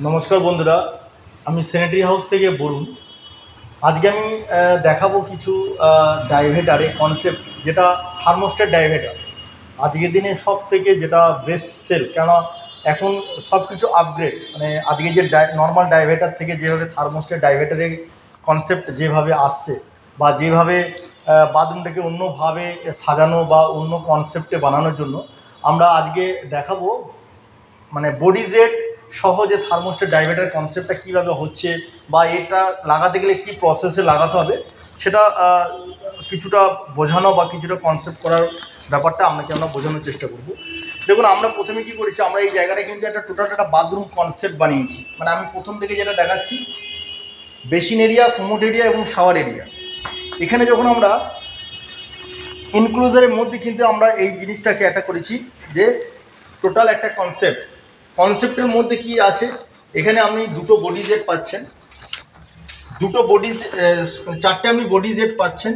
নমস্কার বন্ধুরা, আমি স্যানিটারি হাউস থেকে বলুন। আজকে আমি দেখাবো কিছু ডাইভেটারে কনসেপ্ট, যেটা থার্মোস্ট্যাট ডাইভেটার আজকের দিনে সব থেকে যেটা বেস্ট সেল। কেন এখন সব কিছু আপগ্রেড, মানে আজকে যে নর্মাল ডাইভেটার থেকে যেভাবে থার্মোস্ট্যাট ডাইভেটারের কনসেপ্ট যেভাবে আসছে, বা যেভাবে বাথরুমটাকে অন্যভাবে সাজানো বা অন্য কনসেপ্টে বানানোর জন্য আমরা আজকে দেখাবো, মানে বডি জেট সহ যে থার্মোস্ট্যাট ডাইভেটার কনসেপ্টটা কীভাবে হচ্ছে, বা এটা লাগাতে গেলে কী প্রসেসে লাগাতে হবে, সেটা কিছুটা বোঝানো বা কিছুটা কনসেপ্ট করার ব্যাপারটা আমরা বোঝানোর চেষ্টা করব। দেখুন, আমরা প্রথমে কী করেছি, আমরা এই জায়গাটা কিন্তু একটা টোটাল একটা বাথরুম কনসেপ্ট বানিয়েছি। মানে আমি প্রথম থেকে যেটা দেখাচ্ছি, বেসিন এরিয়া, কোমোড এরিয়া এবং শাওয়ার এরিয়া। এখানে যখন আমরা ইনক্লোজারের মধ্যে কিন্তু আমরা এই জিনিসটাকে একটা করেছি যে টোটাল একটা কনসেপ্টের মধ্যে কি আছে, এখানে আপনি দুটো বডি জেট পাচ্ছেন, চারটে আপনি বডি জেট পাচ্ছেন।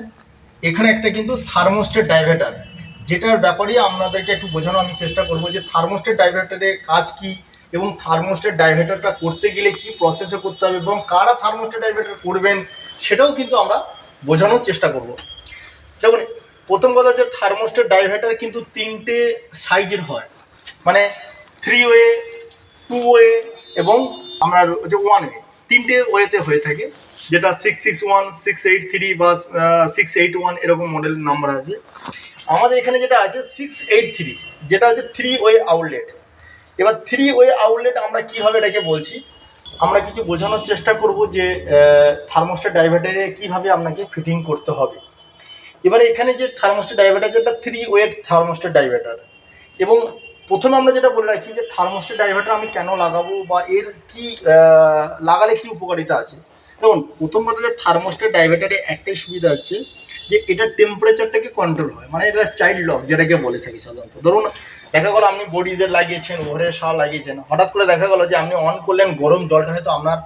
এখানে একটা কিন্তু থার্মোস্ট্যাট ডাইভেটার, যেটার ব্যাপারে আপনাদেরকে একটু বোঝানো আমি চেষ্টা করব যে থার্মোস্ট্যাট ডাইভেটারের কাজ কি, এবং থার্মোস্ট্যাট ডাইভেটারটা করতে গেলে কি প্রসেসে করতে হবে, এবং কারা থার্মোস্ট্যাট ডাইভেটার করবেন সেটাও কিন্তু আমরা বোঝানোর চেষ্টা করব। দেখুন, প্রথম কথা যে থার্মোস্ট্যাট ডাইভেটার কিন্তু তিনটে সাইজের হয়, মানে 3 ওয়ে, 2 ওয়ে এবং আপনার যে 1 ওয়ে, তিনটে ওয়েতে হয়ে থাকে, যেটা 661, 683 বা 681 এরকম মডেল নাম্বার আছে। আমাদের এখানে যেটা আছে 683, যেটা হচ্ছে 3 ওয়ে আউটলেট। এবার 3 ওয়ে আউটলেট আমরা কীভাবে এটাকে বলছি, আমরা কিছু বোঝানোর চেষ্টা করব যে থার্মোস্ট্যাট ডাইভেটারে কীভাবে আপনাকে ফিটিং করতে হবে। এবারে এখানে যে থার্মোস্ট্যাট ডাইভেটার, যেটা 3 ওয়েট থার্মোস্ট্যাট ডাইভেটার, এবং প্রথমে আমরা যেটা বলে রাখি যে থার্মোস্ট্যাট ডাইভেটার আমি কেন লাগাবো বা এর কি লাগালে কি উপকারিতা আছে। দেখুন, প্রথম কথা যে থার্মোস্ট্যাট ডাইভেটারে একটাই সুবিধা হচ্ছে যে এটা টেম্পারেচারটাকে কন্ট্রোল হয়, মানে এটা চাইল্ড লক যেটাকে বলে থাকি সাধারণত। ধরুন, দেখা গেলো আপনি বডিজের লাগিয়েছেন, ওভারের শাওয়ার লাগিয়েছেন, হঠাৎ করে দেখা গেলো যে আপনি অন করলেন, গরম জলটা হয়তো আপনার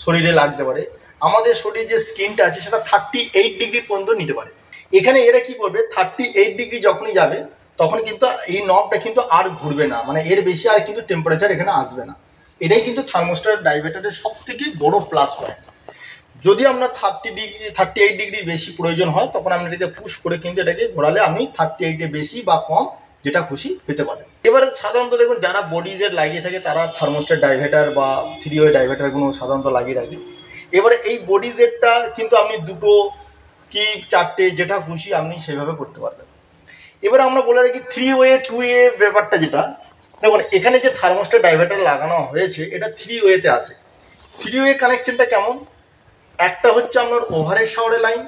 শরীরে লাগতে পারে। আমাদের শরীরে যে স্কিনটা আছে সেটা 38 ডিগ্রি পর্যন্ত নিতে পারে। এখানে এরা কি করবে, 38 ডিগ্রি যখনই যাবে তখন কিন্তু এই নবটা কিন্তু আর ঘুরবে না, মানে এর বেশি আর কিন্তু টেম্পারেচার এখানে আসবে না। এটাই কিন্তু থার্মোস্ট্যাট ডাইভেটারের সব থেকে বড় প্লাস পয়েন্ট। যদি আপনার 38 ডিগ্রির বেশি প্রয়োজন হয়, তখন আপনি এটাকে পুশ করে কিন্তু এটাকে ঘোরালে আপনি 38-এর বেশি বা কম যেটা খুশি পেতে পারেন। এবারে সাধারণত দেখুন, যারা বডি জেট লাগিয়ে থাকে তারা থার্মোস্ট্যাট ডাইভেটার বা 3 ওয়ে ডাইভেটারগুলো সাধারণত লাগিয়ে রাখে। এবারে এই বডি জেটটা কিন্তু আপনি দুটো কি চারটে যেটা খুশি আপনি সেভাবে করতে পারবেন। এবারে আমরা বলে রাখি 3 ওয়ে 2 ওয়ে ব্যাপারটা যেটা, দেখুন এখানে যে থার্মোস্ট্যাট ডাইভেটার লাগানো হয়েছে এটা 3 ওয়েতে আছে। 3 ওয়ে কানেকশনটা কেমন, একটা হচ্ছে আপনার ওভারের শাওয়ারের লাইন,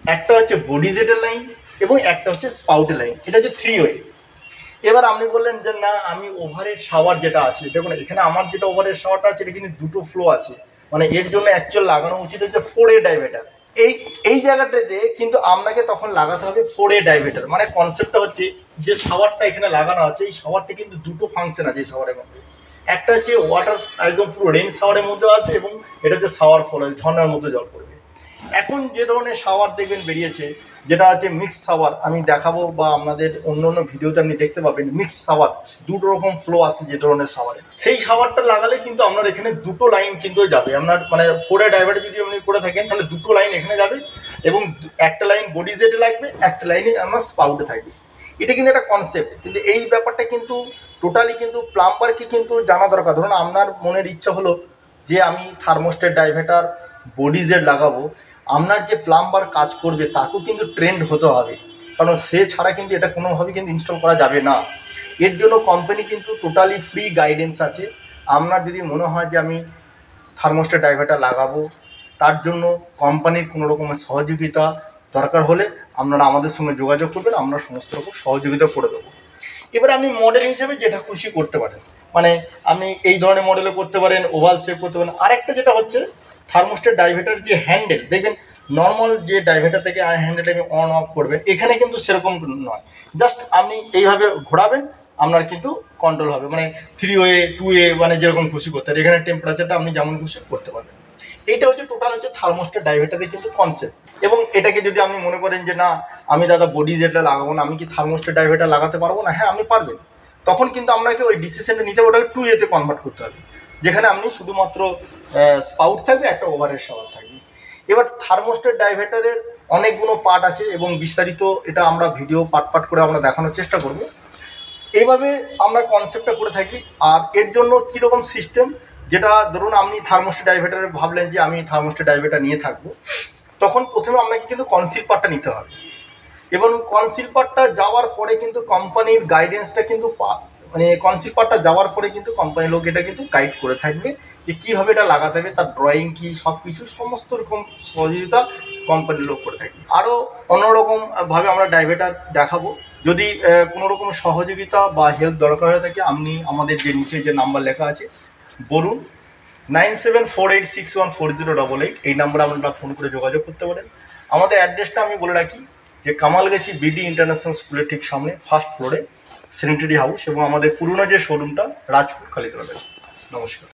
একটা হচ্ছে বডি জেটের লাইন, এবং একটা হচ্ছে স্পাউটের লাইন। এটা হচ্ছে 3 ওয়ে। এবার আপনি বললেন যে না, আমি ওভারের শাওয়ার যেটা আছে, দেখুন এখানে আমার যেটা ওভারের শাওয়ারটা আছে এটা কিন্তু দুটো ফ্লো আছে, মানে এর জন্য অ্যাকচুয়াল লাগানো উচিত হচ্ছে 4 ওয়ে ডাইভেটার। এই জায়গাটাতে কিন্তু আপনাকে তখন লাগাতে হবে 4 ওয়ে ডাইভেটার। মানে কনসেপ্টটা হচ্ছে যে শাওয়ারটা এখানে লাগানো আছে, এই শাওয়ারটা কিন্তু দুটো ফাংশন আছে এই শাওয়ারের মধ্যে। একটা হচ্ছে ওয়াটার, একদম পুরো রেন শাওয়ারের মধ্যে আছে, এবং এটা হচ্ছে শাওয়ার ফল, ঝর্ণার মধ্যে জল পড়বে। এখন যে ধরনের শাওয়ার দেখবেন বেরিয়েছে, যেটা আছে মিক্সড শাওয়ার, আমি দেখাবো বা আপনাদের অন্য অন্য ভিডিওতে আপনি দেখতে পাবেন মিক্সড শাওয়ার, দুটো রকম ফ্লো আসছে যে ধরনের শাওয়ারে। সেই শাওয়ারটা লাগালে কিন্তু আপনার এখানে দুটো লাইন কিন্তু যাবে, আপনার মানে 4 ওয়ে ডাইভেটার যদি আপনি করে থাকেন তাহলে দুটো লাইন এখানে যাবে, এবং একটা লাইন বডি জেটে লাগবে, একটা লাইনে আমার স্পাউটে থাকবে। এটা কিন্তু একটা কনসেপ্ট, কিন্তু এই ব্যাপারটা কিন্তু টোটালি কিন্তু প্লাম্বারকে কিন্তু জানা দরকার। ধরুন আপনার মনের ইচ্ছা হলো যে আমি থার্মোস্ট্যাট ডাইভেটার বডি জেট লাগাবো, আপনার যে প্লাম্বার কাজ করবে তাকেও কিন্তু ট্রেন্ড হতে হবে, কারণ সে ছাড়া কিন্তু এটা কোনোভাবেই কিন্তু ইনস্টল করা যাবে না। এর জন্য কোম্পানি কিন্তু টোটালি ফ্রি গাইডেন্স আছে। আপনার যদি মনে হয় যে আমি থার্মোস্ট্যাট ডাইভেটার লাগাবো, তার জন্য কোম্পানির কোনো রকমের সহযোগিতা দরকার হলে আপনারা আমাদের সঙ্গে যোগাযোগ করবেন, আমরা সমস্ত রকম সহযোগিতা করে দেবো। এবার আপনি মডেল হিসেবে যেটা খুশি করতে পারেন, মানে আপনি এই ধরনের মডেলও করতে পারেন, ওভাল শেপ করতে পারেন। আরেকটা যেটা হচ্ছে থার্মোস্ট্যাট ডাইভেটার যে হ্যান্ডেল, দেখবেন নর্মাল যে ডাইভেটার থেকে হ্যান্ডেলটাকে অন অফ করবেন, এখানে কিন্তু সেরকম নয়, জাস্ট আপনি এইভাবে ঘোরাবেন, আপনার কিন্তু কন্ট্রোল হবে, মানে 3 ওয়ে 2 ওয়ে মানে যেরকম খুশি করতে পারেন। এখানে টেম্পারেচারটা আপনি যেমন খুশি করতে পারবেন। এইটা হচ্ছে টোটাল হচ্ছে থার্মোস্ট্যাট ডাইভেটারের কিন্তু কনসেপ্ট। এবং এটাকে যদি আপনি মনে করেন যে না, আমি দাদা বডি জেটটা লাগাবো না, আমি কি থার্মোস্ট্যাট ডাইভেটার লাগাতে পারবো না, হ্যাঁ আপনি পারবেন। তখন কিন্তু আপনাকে ওই ডিসিশনটা নিতে হবে, ওটাকে 2 ওয়েতে কনভার্ট করতে হবে। যেখানে আপনি শুধুমাত্র স্পাউট থাকবে, একটা ওভারের শাওয়ার থাকবে। এবার থার্মোস্টেট ডাইভার্টারের অনেকগুলো পার্ট আছে এবং বিস্তারিত এটা আমরা ভিডিও পার্ট করে আমরা দেখানোর চেষ্টা করব। এইভাবে আমরা কনসেপ্টটা করে থাকি। আর এর জন্য কীরকম সিস্টেম, যেটা ধরুন আপনি থার্মোস্টেট ডাইভার্টারে ভাবলেন যে আমি থার্মোস্টেট ডাইভার্টার নিয়ে থাকবো, তখন প্রথমে আপনাকে কিন্তু কনসিল পার্টটা নিতে হবে এবং কনসিল পার্টটা যাওয়ার পরে কিন্তু কোম্পানির গাইডেন্সটা কিন্তু মানে কনসিল পার্টটা যাওয়ার পরে কিন্তু কোম্পানির লোক এটা কিন্তু গাইড করে থাকবে যে কীভাবে এটা লাগাতে হবে, তার ড্রয়িং কী, সব কিছু সমস্ত রকম সহযোগিতা কোম্পানির লোক করে থাকবে। আরও অন্যরকমভাবে আমরা ডাইভার্টার দেখাবো। যদি কোনো রকম সহযোগিতা বা হেল্প দরকার হয়ে থাকে, আপনি আমাদের যে নিচে যে নাম্বার লেখা আছে বলুন 9748614088, এই নাম্বারে আপনারা ফোন করে যোগাযোগ করতে পারেন। আমাদের অ্যাড্রেসটা আমি বলে রাখি যে কামালগাছি বিডি ইন্টারন্যাশনাল স্কুলের ঠিক সামনে ফার্স্ট ফ্লোরে স্যানিটারি হাউস, এবং আমাদের পুরনো যে শোরুমটা রাজপুর কালীতলা। নমস্কার।